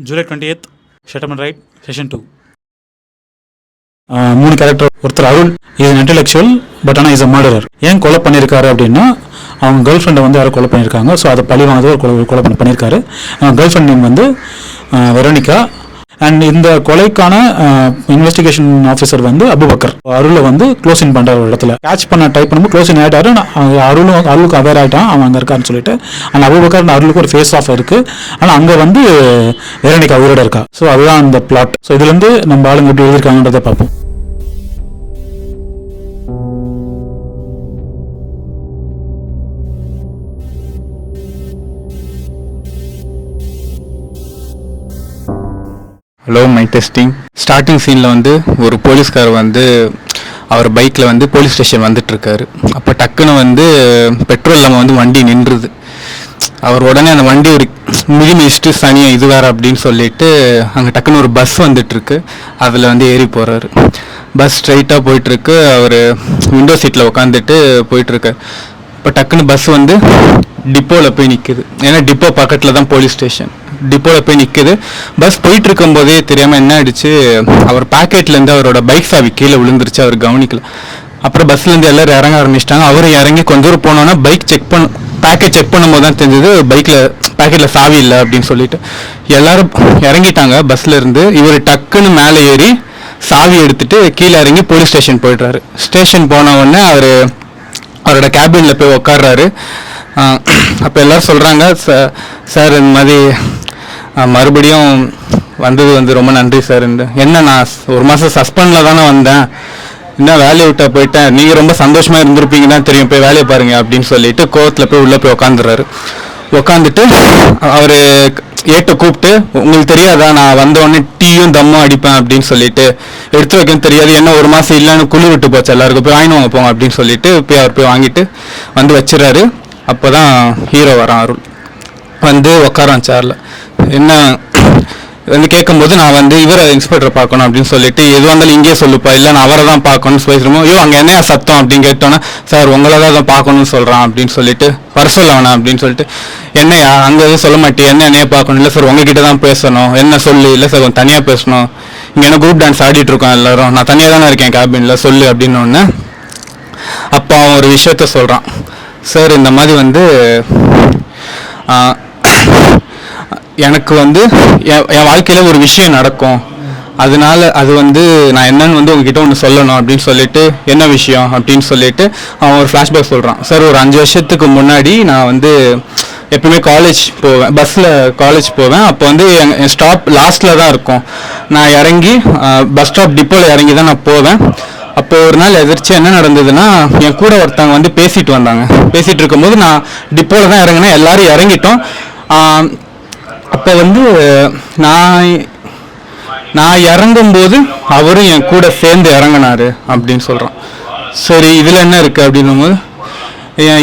July 28th, Shatterman Right, Session 2. 3 character. ஒருத்தர் அருள், இது intellectual but ஆனால் இஸ் அ மர்டரர். ஏன் கொலை பண்ணியிருக்காரு அப்படின்னா, அவங்க கேர்ள் ஃப்ரெண்டை வந்து யாரும் கொலை பண்ணியிருக்காங்க. ஸோ அதை பழி வாங்க ஒரு கொலை பண்ணியிருக்காரு. கேர்ள் ஃப்ரெண்ட் நேம் வந்து வெரோனிகா. அண்ட் இந்த கொலைக்கான இன்வெஸ்டிகேஷன் ஆஃபீஸர் வந்து அபுபக்கர். அருளை வந்து க்ளோஸ் இன் பண்ணுற ஒரு இடத்துல கேட்ச் பண்ண டைப் பண்ணும்போது க்ளோஸ் இன் ஆகிட்டாரு. அருளுக்கு அவேர் ஆகிட்டான் அவன் அங்கே இருக்கான்னு சொல்லிட்டு. அந்த அபுபக்கர் அருளுக்கு ஒரு ஃபேஸ் ஆஃப் இருக்குது. ஆனால் அங்கே வந்து வெரோனிகா உயிரோட இருக்கா. ஸோ அதுதான் அந்த பிளாட். ஸோ இதுலேருந்து நம்ம ஆளுங்க எப்படி எழுதியிருக்காங்கன்றதை பார்ப்போம். Hello, my testing. ஸ்டார்டிங் சீனில் வந்து ஒரு போலீஸ்கார் வந்து அவர் பைக்கில் வந்து போலீஸ் ஸ்டேஷன் வந்துட்டுருக்காரு. அப்போ டக்குன்னு வந்து பெட்ரோல் இல்லாமல் வந்து வண்டி நின்றுது. அவர் உடனே அந்த வண்டி ஒரு மிதிமிச்சிட்டு சனியாக இது வேறு அப்படின்னு சொல்லிட்டு அங்கே டக்குன்னு ஒரு பஸ் வந்துட்டுருக்கு. அதில் வந்து ஏறி போகிறாரு. பஸ் ஸ்ட்ரைட்டாக போயிட்டுருக்கு. அவர் விண்டோ சீட்டில் உட்காந்துட்டு போயிட்டுருக்கார். இப்போ டக்குன்னு பஸ் வந்து டிப்போவில் போய் நிற்குது. ஏன்னா டிப்போ பக்கத்தில் தான் போலீஸ் ஸ்டேஷன். டிப்போவில் போய் நிற்குது. பஸ் போயிட்டு இருக்கும்போதே தெரியாமல் என்ன ஆயிடுச்சு, அவர் பாக்கெட்லேருந்து அவரோட பைக் சாவி கீழே விழுந்துருச்சு. அவர் கவனிக்கல. அப்புறம் பஸ்லேருந்து எல்லோரும் இறங்க ஆரம்பிச்சிட்டாங்க. அவரும் இறங்கி கொஞ்ச தூரம் போனோன்னா பைக் பேக்கெட் செக் பண்ணும்போது தான் தெரிஞ்சது பேக்கெட்டில் சாவி இல்லை அப்படின்னு சொல்லிட்டு. எல்லோரும் இறங்கிட்டாங்க பஸ்லேருந்து. இவர் டக்குன்னு மேலே ஏறி சாவி எடுத்துகிட்டு கீழே இறங்கி போலீஸ் ஸ்டேஷன் போய்ட்றாரு. ஸ்டேஷன் போன உடனே அவரோட கேபினில் போய் உட்கார்றாரு. அப்போ எல்லோரும் சொல்கிறாங்க, சார் இந்த மாதிரி மறுபடியும் வந்தது வந்து ரொம்ப நன்றி சார். என்ன நான் ஒரு மாதம் சஸ்பெண்டில் தானே வந்தேன், இன்னும் வேலையை விட்டா போயிட்டேன், நீங்கள் ரொம்ப சந்தோஷமாக இருந்திருப்பீங்க தான் தெரியும், போய் வேலையை பாருங்க அப்படின்னு சொல்லிட்டு கோவத்தில் போய் உள்ளே போய் உட்காந்துடுறாரு. உட்காந்துட்டு அவர் ஏட்ட கூப்பிட்டு, உங்களுக்கு தெரியாதா நான் வந்தவொடனே டீயும் தம்மும் அடிப்பேன் அப்படின்னு சொல்லிட்டு, எடுத்து வைக்கணும் தெரியாது, என்ன ஒரு மாதம் இல்லைன்னு குழு விட்டு போச்சு, எல்லாருக்கும் போய் வாங்கினவங்க போங்க அப்படின்னு சொல்லிட்டு அவர் போய் வாங்கிட்டு வந்து வச்சிடறாரு. அப்போ தான் ஹீரோ வரான். அருள் வந்து உட்காரான் சேரில். என்ன வந்து கேட்கும்போது, நான் வந்து இவரை இன்ஸ்பெக்டரை பார்க்கணும் அப்படின்னு சொல்லிட்டு, எதுவாக இருந்தாலும் இங்கேயே சொல்லுப்பா, இல்லை நான் அவரை தான் பார்க்கணும்னு பேசுகிறோமோ, ஐயோ அங்கே என்ன சத்தம் அப்படின்னு கேட்டோன்னா, சார் உங்களை தான் பார்க்கணும்னு சொல்கிறான் அப்படின்னு சொல்லிட்டு, வர சொல்ல வேணாம் அப்படின்னு சொல்லிட்டு, என்னையா அங்கே எதுவும் சொல்ல மாட்டேன், என்னையே பார்க்கணும், இல்லை சார் உங்ககிட்ட தான் பேசணும், என்ன சொல்லு, இல்லை சார் கொஞ்சம் தனியாக பேசணும், இங்கே என்ன குரூப் டான்ஸ் ஆடிட்டு இருக்கோம் எல்லாரும், நான் தனியாக தானே இருக்கேன் கேபினில், சொல்லு அப்படின்னு ஒன்று. அப்போ அவன் ஒரு விஷயத்த சொல்கிறான். சார் இந்த மாதிரி வந்து எனக்கு வந்து என் வாழ்க்கையில் ஒரு விஷயம் நடக்கும், அதனால அது வந்து நான் என்னன்னு வந்து உங்ககிட்ட ஒன்று சொல்லணும் அப்படின்னு சொல்லிட்டு, என்ன விஷயம் அப்படின்னு சொல்லிட்டு அவன் ஒரு ஃப்ளாஷ்பேக் சொல்கிறான். சார் ஒரு 5 வருஷத்துக்கு முன்னாடி நான் வந்து எப்பவுமே காலேஜ் போவேன், பஸ்ஸில் காலேஜ் போவேன். அப்போ வந்து என் ஸ்டாப் லாஸ்ட்டில் தான் இருக்கும். நான் இறங்கி பஸ் ஸ்டாப் டிப்போவில் இறங்கி தான் நான் போவேன். அப்போ ஒரு நாள் எதிர்த்து என்ன நடந்ததுன்னா, என் கூட ஒருத்தவங்க வந்து பேசிட்டு வந்தாங்க. பேசிகிட்டு இருக்கும்போது நான் டிப்போவில் தான் இறங்கினேன், எல்லோரும் இறங்கிட்டோம். அப்போ வந்து நான் இறங்கும்போது அவரும் என் கூட சேர்ந்து இறங்கினாரு அப்படின்னு சொல்கிறான். சரி இதில் என்ன இருக்குது அப்படின்னும்போது,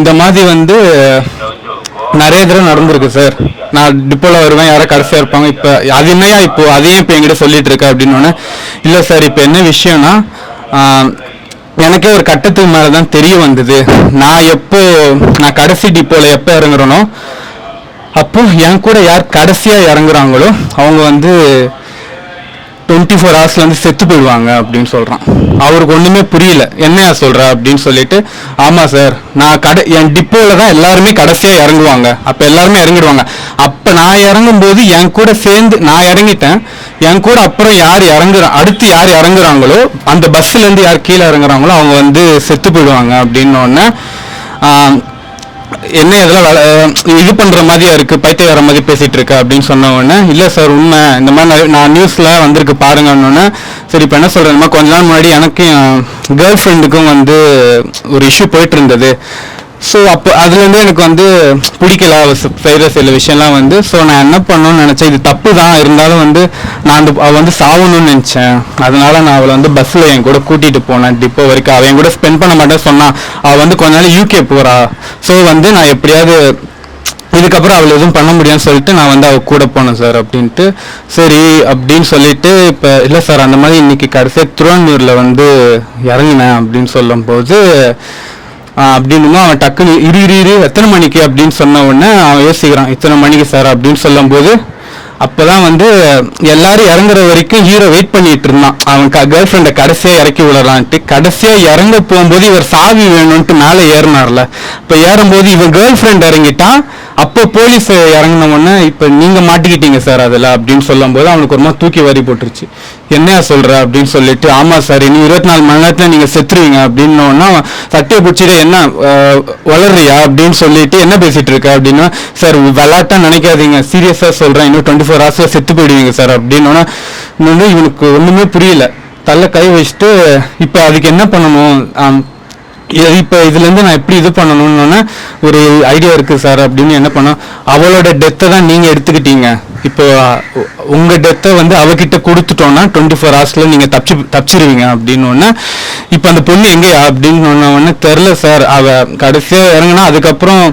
இந்த மாதிரி வந்து நிறைய தடவை நடந்திருக்கு சார், நான் டிப்போவில் வருவேன், யாரோ கடைசியாக இருப்பாங்க, இப்போ அது என்னையா இப்போது அதையும் இப்போ என்கிட்ட சொல்லிட்டு இருக்க அப்படின்னோடனே, இல்லை சார் இப்போ என்ன விஷயம்னா, எனக்கே ஒரு கட்டத்துக்கு மேலே தான் தெரிய வந்தது, நான் கடைசி டிப்போவில் எப்போ இறங்குறேனோ அப்போ என் கூட யார் கடைசியாக இறங்குறாங்களோ அவங்க வந்து 24 hours வந்து செத்து போயிடுவாங்க அப்படின்னு சொல்கிறான். அவருக்கு ஒன்றுமே புரியல, என்னையா சொல்கிற அப்படின்னு சொல்லிட்டு, ஆமாம் சார் நான் என் டிப்போவில் தான் எல்லாருமே கடைசியாக இறங்குவாங்க, அப்போ எல்லாருமே இறங்கிடுவாங்க, அப்போ நான் இறங்கும்போது என் கூட சேர்ந்து நான் இறங்கிட்டேன், என் கூட அப்புறம் அடுத்து யார் இறங்குறாங்களோ அந்த பஸ்ஸுலேருந்து யார் கீழே இறங்குறாங்களோ அவங்க வந்து செத்து போயிடுவாங்க அப்படின்னோடனே, என்ன இதெல்லாம் இது பண்ணுற மாதிரியா இருக்குது, பைத்தியக்கார மாதிரி பேசிகிட்டு இருக்க அப்படின்னு சொன்ன உடனே, இல்லை சார் உண்மை, இந்த மாதிரி நான் நியூஸில் வந்திருக்கு பாருங்கன்னொன்னே, சரி இப்போ என்ன சொல்கிறேன், கொஞ்ச நாள் முன்னாடி எனக்கு என் கேர்ள் ஃப்ரெண்டுக்கும் வந்து ஒரு இஷ்யூ போயிட்டு இருந்தது. ஸோ அப்போ அதுலேருந்து எனக்கு வந்து பிடிக்கல செய்கிற சில விஷயம்லாம் வந்து. ஸோ நான் என்ன பண்ணணும்னு நினச்சேன், இது தப்பு தான் இருந்தாலும் வந்து நான் அவள் வந்து சாகணும்னு நினச்சேன். அதனால நான் அவளை வந்து பஸ்ஸில் என் கூட கூட்டிகிட்டு போனேன் டிப்போ வரைக்கும். அவள் என் கூட ஸ்பெண்ட் பண்ண மாட்டேன்னு சொன்னான். அவள் வந்து கொஞ்ச நாள் UK போகிறா. ஸோ வந்து நான் எப்படியாவது இதுக்கப்புறம் அவள் எதுவும் பண்ண முடியாதுன்னு சொல்லிட்டு நான் வந்து அவள் கூட போனேன் சார் அப்படின்ட்டு. சரி அப்படின்னு சொல்லிட்டு, இப்போ இல்லை சார் அந்த மாதிரி இன்னைக்கு கடைசியாக திருவான்மியூரில் வந்து இறங்கினேன் அப்படின்னு சொல்லும்போது, அப்படின்னு அவன் டக்குன்னு இரு எத்தனை மணிக்கு அப்படின்னு சொன்ன உடனே அவன் யோசிக்கிறான். இத்தனை மணிக்கு சார் அப்படின்னு சொல்லும்போது அப்போதான் வந்து எல்லாரும் இறங்குற வரைக்கும் ஹீரோ வெயிட் பண்ணிட்டு இருந்தான். அவன் கேர்ள் ஃப்ரெண்டை கடைசியாக இறக்கி விடலான்ட்டு. கடைசியாக இறங்க போகும்போது இவர் சாவி வேணும்ன்ட்டு மேலே ஏறினார்ல, இப்போ ஏறும்போது இவன் கேர்ள் ஃப்ரெண்ட் இறங்கிட்டான். அப்போ போலீஸ் இறங்கின உடனே இப்போ நீங்கள் மாட்டிக்கிட்டீங்க சார் அதில் அப்படின்னு சொல்லும்போது அவனுக்கு ஒரு மாதிரி தூக்கி வாரி போட்டுருச்சு. என்னையா சொல்கிற அப்படின்னு சொல்லிட்டு, ஆமாம் சார் இன்னும் 24 மணி நேரத்தில் நீங்கள் செத்துருவீங்க அப்படின்னோன்னா சட்டையை பிடிச்சிட்டு என்ன வளர்றியா அப்படின்னு சொல்லிட்டு என்ன பேசிகிட்டு இருக்க அப்படின்னா, சார் விளாட்டா நினைக்காதீங்க சீரியஸாக சொல்கிறேன், இன்னும் 24 ஹவர்ஸில் செத்து போயிடுவீங்க சார் அப்படின்னோன்னா வந்து இவனுக்கு ஒன்றுமே புரியல. தள்ள கை வச்சுட்டு இப்போ அதுக்கு என்ன பண்ணணும், இப்போ இதுலேருந்து நான் எப்படி இது பண்ணணும்னு ஒரு ஐடியா இருக்குது சார் அப்படின்னு என்ன பண்ணோம். அவளோட டெத்தை தான் நீங்கள் எடுத்துக்கிட்டீங்க, இப்போ உங்கள் டெத்தை வந்து அவகிட்ட கொடுத்துட்டோன்னா 24 ஹவர்ஸில் நீங்கள் தப்பிச்சிருவீங்க அப்படின்னு ஒன்று. இப்போ அந்த பொண்ணு எங்கேயா அப்படின்னு ஒன்று தெரில சார், அவள் கடைசியாக இறங்கினா அதுக்கப்புறம்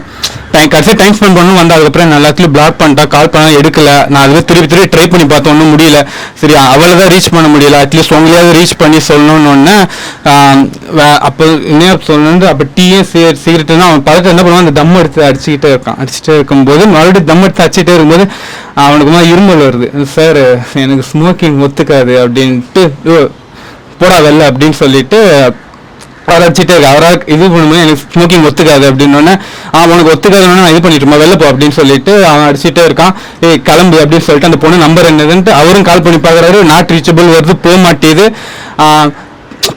கடைசியாக டைம் ஸ்பெண்ட் பண்ணணும் வந்து அதுக்கப்புறம் நான் எல்லாத்துலையும் பிளாக் பண்ணிட்டா, கால் பண்ணால் எடுக்கல. நான் அதுவே திருப்பி ட்ரை பண்ணி பார்த்தோம், ஒன்றும் முடியல. சரி அவளை தான் ரீச் பண்ண முடியல, அட்லீஸ்ட் உங்களையாவது ரீச் பண்ணி சொல்லணும்னு ஒன்று. அப்போ என்ன சொல்லணுன்னு அப்போ டீயே சிகரெட்டுன்னா அவன் பக்கத்தில் என்ன பண்ணுவான், அந்த தம் எடுத்து அடிச்சுக்கிட்டே இருக்கும்போது மறுபடியும் தம் எடுத்து அடிச்சுட்டே இருக்கும்போது அவனுக்கு மாதிரி இருமல் வருது. சார் எனக்கு ஸ்மோக்கிங் ஒத்துக்காது அப்படின்ட்டு, போடா வெளில அப்படின்னு சொல்லிட்டு அவர் அடிச்சுட்டே இருக்கு. அவராக இது பண்ணும்போது எனக்கு ஸ்மோக்கிங் ஒத்துக்காது அப்படின்னோடனே அவனுக்கு ஒத்துக்காதுன்னு நான் இது பண்ணிட்டுமா வெளில போ அப்படின்னு சொல்லிட்டு அவன் அடிச்சுட்டே இருக்கான். கிளம்பு அப்படின்னு சொல்லிட்டு அந்த பொண்ணு நம்பர் என்னதுன்ட்டு அவரும் கால் பண்ணி பார்க்குறாரு, நாட் ரீச்சபிள் வருது, போக மாட்டேது.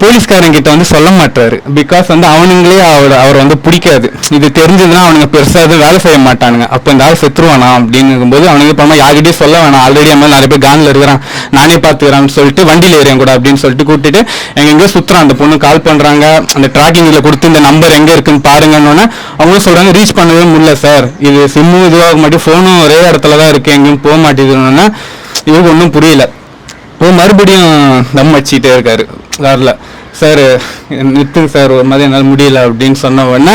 போலீஸ்காரங்கிட்ட வந்து சொல்ல மாட்டாரு, பிகாஸ் வந்து அவனுங்களே அவர் வந்து பிடிக்காது. இது தெரிஞ்சதுன்னா அவனுங்க பெருசாக எதுவும் வேலை செய்ய மாட்டானுங்க. அப்போ இந்த ஆள் செத்துருவானா அப்படின்னு போது அவனுக்கு பண்ணால் யார்கிட்டயும் சொல்ல வேணாம், ஆல்ரெடி அம்மா நிறைய பேர் கானில் இருக்கிறான், நானே பார்த்துக்கிறான்னு சொல்லிட்டு வண்டியில் ஏறியன் கூட அப்படின்னு சொல்லிட்டு கூட்டிட்டு எங்கெங்கேயோ சுற்றுறான். அந்த பொண்ணு கால் பண்ணுறாங்க, அந்த ட்ராக்கிங்கில் கொடுத்து இந்த நம்பர் எங்கே இருக்குன்னு பாருங்கன்னு அவங்களும் சொல்கிறாங்க, ரீச் பண்ணவே முடியல சார், இது சிம்மும் இதுவாக மாட்டேன், ஃபோனும் ஒரே இடத்துல தான் இருக்குது, எங்கேயும் போக மாட்டேதுன்னா இவருக்கு ஒன்றும் புரியல. மறுபடியும் தம் வச்சுக்கிட்டே இருக்காரு காரில். சார் நிறுத்துங்க சார், ஒரு மாதிரி என்னால் முடியல அப்படின்னு சொன்ன உடனே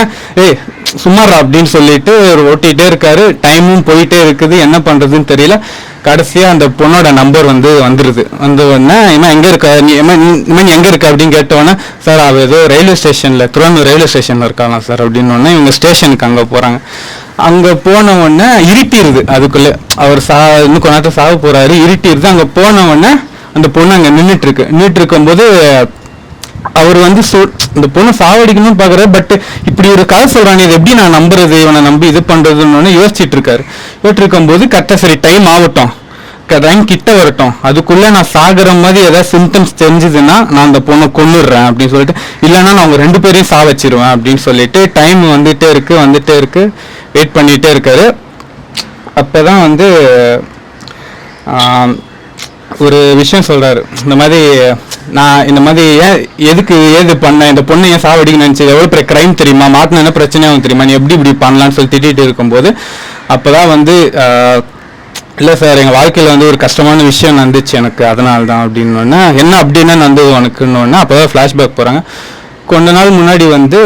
சும்மாரா அப்படின்னு சொல்லிட்டு ஓட்டிகிட்டே இருக்காரு. டைமும் போயிட்டே இருக்குது, என்ன பண்ணுறதுன்னு தெரியல. கடைசியாக அந்த பொண்ணோட நம்பர் வந்துடுது. வந்த உடனே இவன் எங்கே இருக்கா, இவன் எங்கே இருக்கா அப்படின்னு கேட்டோடனே, சார் அவள் ஏதோ ரயில்வே ஸ்டேஷனில் திருவாரூர் ரயில்வே ஸ்டேஷனில் இருக்காங்க சார் அப்படின்னு இவங்க ஸ்டேஷனுக்கு அங்கே போகிறாங்க. அங்கே போன உடனே இருட்டிடுது, அதுக்குள்ளே அவர் இன்னும் கொஞ்ச நேரத்தை சாக போகிறாரு, இருட்டிடுது. அங்கே போன உடனே அந்த பொண்ணு அங்கே நின்றுட்டு இருக்கும்போது அவர் வந்து இந்த பொண்ணை சாவடிக்கணும்னு பார்க்குறாரு. பட் இப்படி ஒரு கதை சொல்கிறானே, இது எப்படி நான் நம்புறது, இவனை நம்பி இது பண்ணுறதுன்னு யோசிச்சுட்டு இருக்காரு. இருக்கும்போது கரெக்டாக சரி டைம் ஆகட்டும், டைம் கிட்ட வரட்டும், அதுக்குள்ளே நான் சாகிற மாதிரி ஏதாவது சிம்டம்ஸ் தெரிஞ்சுதுன்னா நான் அந்த பொண்ணை கொன்னுடுறேன் அப்படின்னு சொல்லிட்டு, இல்லைன்னா நான் அவங்க 2 பேரையும் சாவச்சிருவேன் அப்படின்னு சொல்லிட்டு டைம் வந்துட்டே இருக்கு வெயிட் பண்ணிகிட்டே இருக்காரு. அப்போ தான் வந்து ஒரு விஷயம் சொல்கிறாரு, இந்த மாதிரி நான் இந்த மாதிரி ஏது பண்ணேன், இந்த பொண்ணை ஏன் சாவடிக்கணும்னு நினச்சி, எவ்வளோ பெரிய க்ரைம் தெரியுமா, மாட்டின என்ன பிரச்சனையாகவும் தெரியுமா, நீ எப்படி இப்படி பண்ணலான்னு சொல்லி திட்டிகிட்டு இருக்கும்போது அப்போ தான் வந்து இல்லை சார் எங்கள் வாழ்க்கையில் வந்து ஒரு கஷ்டமான விஷயம் நடந்துச்சு எனக்கு, அதனால தான் அப்படின்னோடனே என்ன அப்படின்னா வந்து உனக்குன்னொன்னே அப்போ தான் ஃப்ளாஷ்பேக் போகிறாங்க. கொஞ்ச நாள் முன்னாடி வந்து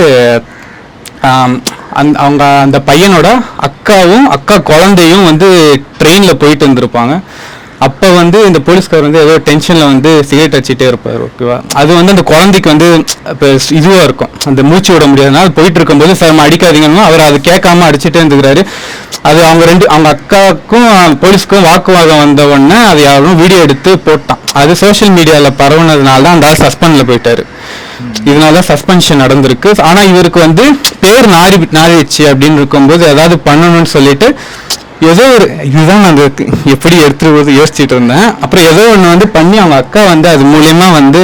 அவங்க அந்த பையனோட அக்கா குழந்தையும் வந்து ட்ரெயினில் போயிட்டு இருந்திருப்பாங்க. அப்போ வந்து இந்த போலீஸ்கார் வந்து ஏதோ டென்ஷனில் வந்து சிகரெட் அடிச்சுட்டே இருப்பார். ஓகேவா, அது வந்து அந்த குழந்தைக்கு வந்து இப்போ இதுவாக இருக்கும், அந்த மூச்சு விட முடியாதுனால போயிட்டு இருக்கும்போது சார் அடிக்காதீங்கன்னா அவர் அது கேட்காம அடிச்சுட்டே இருந்துக்கிறாரு. அது அவங்க அக்காவுக்கும் போலீஸ்க்கும் வாக்குவாதம் வந்த உடனே அது யாரும் வீடியோ எடுத்து போட்டான். அது சோஷியல் மீடியாவில் பரவுனதுனால தான் அந்த சஸ்பெண்டில் போயிட்டாரு. இதனால தான் சஸ்பென்ஷன் நடந்திருக்கு. ஆனால் இவருக்கு வந்து பேர் நாரிடுச்சு அப்படின்னு இருக்கும்போது ஏதாவது பண்ணணும்னு சொல்லிட்டு ஏதோ ஒரு இதுதான் நான் எப்படி எடுத்துட்டு யோசிச்சுட்டு இருந்தேன். அப்புறம் ஏதோ ஒன்று வந்து பண்ணி அவங்க அக்கா வந்து அது மூலயமா வந்து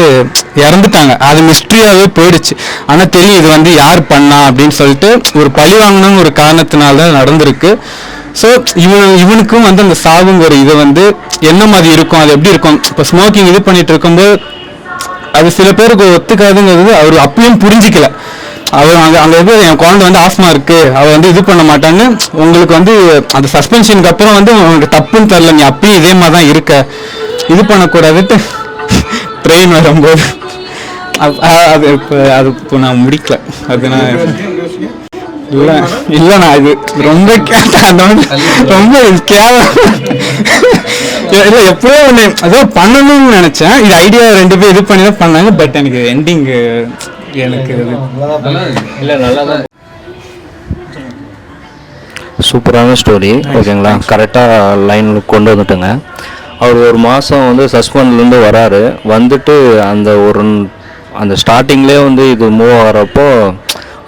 இறந்துட்டாங்க. அது மிஸ்ட்ரியாகவே போயிடுச்சு. ஆனால் தெரியும் இது வந்து யார் பண்ணா அப்படின்னு சொல்லிட்டு ஒரு பழி வாங்கணும்னு ஒரு காரணத்தினால தான் நடந்திருக்கு. ஸோ இவனுக்கும் வந்து அந்த சாவுங்கிற இதை வந்து என்ன மாதிரி இருக்கும், அது எப்படி இருக்கும். இப்போ ஸ்மோக்கிங் இது பண்ணிட்டு இருக்கும்போது அது சில பேருக்கு ஒத்துக்காதுங்கிறது அவர் அப்பயும் புரிஞ்சிக்கல. அவர் அங்கே என் குழந்தை வந்து ஆஸ்மா இருக்குது, அவள் வந்து இது பண்ண மாட்டான்னு உங்களுக்கு வந்து அந்த சஸ்பென்ஷனுக்கு அப்புறம் வந்து உங்களுக்கு தப்புன்னு தெரில, நீ அப்பயும் இதே மாதிரி தான் இருக்க, இது பண்ணக்கூடாதுட்டு ட்ரெயின் வரும்போது அது இப்போ நான் முடிக்கல. அது நான் இல்லைண்ணா இது ரொம்ப ரொம்ப கேவலம். இல்லை எப்படியோ ஒன்று ஏதோ பண்ணணும்னு நினச்சேன். இது ஐடியா 2 பேர் இது பண்ணி தான் பண்ணாங்க. பட் எனக்கு எண்டிங் எனக்கு இல்லை நல்லா தான் சூப்பரான ஸ்டோரி. ஓகேங்களா, கரெக்டாக லைனில் கொண்டு வந்துட்டுங்க. அவர் ஒரு மாதம் வந்து சஸ்பெண்ட்லேருந்து வராரு. வந்துட்டு அந்த ஸ்டார்டிங்லேயே வந்து இது மூவ் ஆகிறப்போ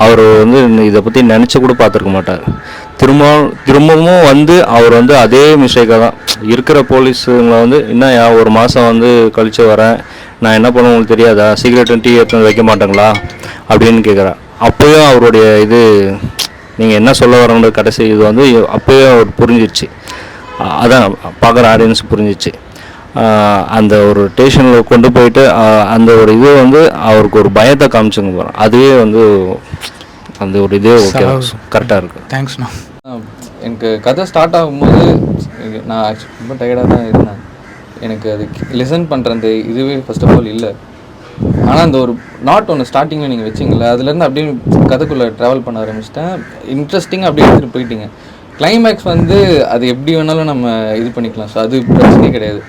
அவர் வந்து இதை பற்றி நினச்சி கூட பார்த்துருக்க மாட்டார். திரும்பவும் வந்து அவர் வந்து அதே மிஸ்டேக்காக தான் இருக்கிற போலீஸுங்களை வந்து இன்னும் ஒரு மாதம் வந்து கழித்து வரேன், நான் என்ன பண்ண உங்களுக்கு தெரியாதா, சிகரெட்டு டீ எடுத்து வைக்க மாட்டேங்களா அப்படின்னு கேட்குறேன். அப்போயும் அவருடைய இது நீங்கள் என்ன சொல்ல வரணுன்ற கடைசி இது வந்து அப்போயே அவர் புரிஞ்சிருச்சு. அதான் பார்க்குற ஆடியன்ஸ் புரிஞ்சிச்சு. அந்த ஒரு ஸ்டேஷனில் கொண்டு போயிட்டு அந்த ஒரு இது வந்து அவருக்கு ஒரு பயத்தை காமிச்சுங்க போகிறோம். அதுவே வந்து அந்த ஒரு இதே ஓகே கரெக்டாக இருக்குது. தேங்க்ஸ்ண்ணா. எனக்கு கதை ஸ்டார்ட் ஆகும்போது நான் ஆக்சுவலி ரொம்ப டயர்டாக தான் இருந்தேன். எனக்கு அது லிசன் பண்ணுற அந்த இதுவே ஃபர்ஸ்ட் ஆஃப் ஆல் இல்லை. ஆனால் அந்த ஒரு நாட் ஒன்று ஸ்டார்டிங்கில் நீங்கள் வச்சிங்கள, அதுலேருந்து அப்படியே கதைக்குள்ளே ட்ராவல் பண்ண ஆரம்பிச்சிட்டேன். இன்ட்ரெஸ்டிங்காக அப்படியே எடுத்துகிட்டு போயிட்டீங்க. கிளைமேக்ஸ் வந்து அது எப்படி வேணாலும் நம்ம இது பண்ணிக்கலாம். ஸோ அது பிரச்சனையே கிடையாது.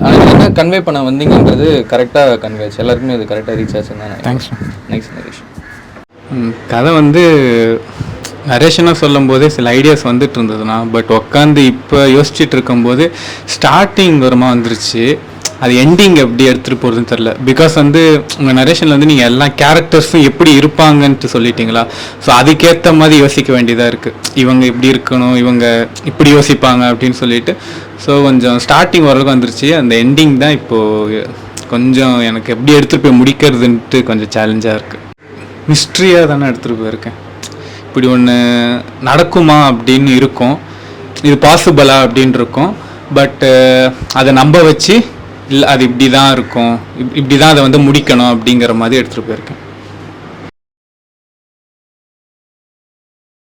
ஆனால் என்ன கன்வே பண்ண வந்தீங்கன்றது கரெக்டாக கன்வே ஆச்சு. எல்லாருக்குமே அது கரெக்டாக ரீச் ஆச்சுன்னு தான். தேங்க்ஸ். நெக்ஸ்ட் நரேஷ். கதை வந்து நரேஷனாக சொல்லும் போதே சில ஐடியாஸ் வந்துட்டு இருந்ததுண்ணா. பட் உட்காந்து இப்போ யோசிச்சுட்டு இருக்கும்போது ஸ்டார்டிங் வருமா வந்துருச்சு. அது எண்டிங் எப்படி எடுத்துகிட்டு போகிறதுன்னு தெரில. பிகாஸ் வந்து உங்கள் நரேஷனில் வந்து நீங்கள் எல்லா கேரக்டர்ஸும் எப்படி இருப்பாங்கன்ட்டு சொல்லிட்டீங்களா. ஸோ அதுக்கேற்ற மாதிரி யோசிக்க வேண்டியதாக இருக்குது. இவங்க இப்படி இருக்கணும், இவங்க இப்படி யோசிப்பாங்க அப்படின்னு சொல்லிட்டு. ஸோ கொஞ்சம் ஸ்டார்டிங் ஓரளவுக்கு வந்துருச்சு. அந்த எண்டிங் தான் இப்போது கொஞ்சம் எனக்கு எப்படி எடுத்துகிட்டு போய் முடிக்கிறதுன்ட்டு கொஞ்சம் சேலஞ்சாக இருக்குது. மிஸ்ட்ரியாக தானே எடுத்துகிட்டு போயிருக்கேன். இப்படி ஒன்று நடக்குமா அப்படின்னு இருக்கும், இது பாசிபிளா அப்படின்னு இருக்கும். பட்டு அதை நம்ப வச்சு இல்லை அது இப்படி தான் இருக்கும், இப்படி தான் அதை வந்து முடிக்கணும் அப்படிங்கிற மாதிரி எடுத்துகிட்டு போயிருக்கேன்.